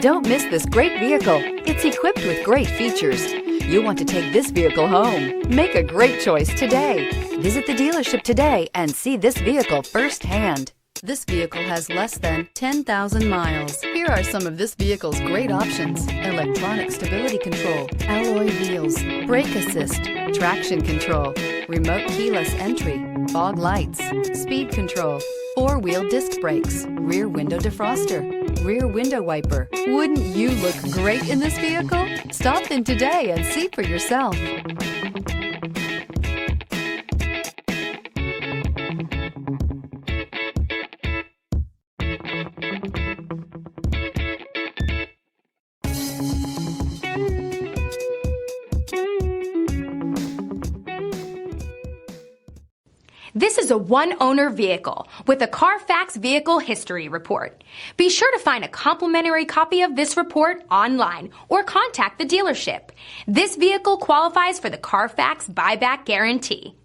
Don't miss this great vehicle. It's equipped with great features. You want to take this vehicle home. Make a great choice today. Visit the dealership today and see this vehicle firsthand. This vehicle has less than 10,000 miles. Here are some of this vehicle's great options: electronic stability control, alloy wheels, brake assist, traction control, remote keyless entry, fog lights, speed control, four-wheel disc brakes, rear window defroster, rear window wiper. Wouldn't you look great in this vehicle? Stop in today and see for yourself. This is a one-owner vehicle with a CARFAX Vehicle History Report. Be sure to find a complimentary copy of this report online or contact the dealership. This vehicle qualifies for the CARFAX Buyback Guarantee.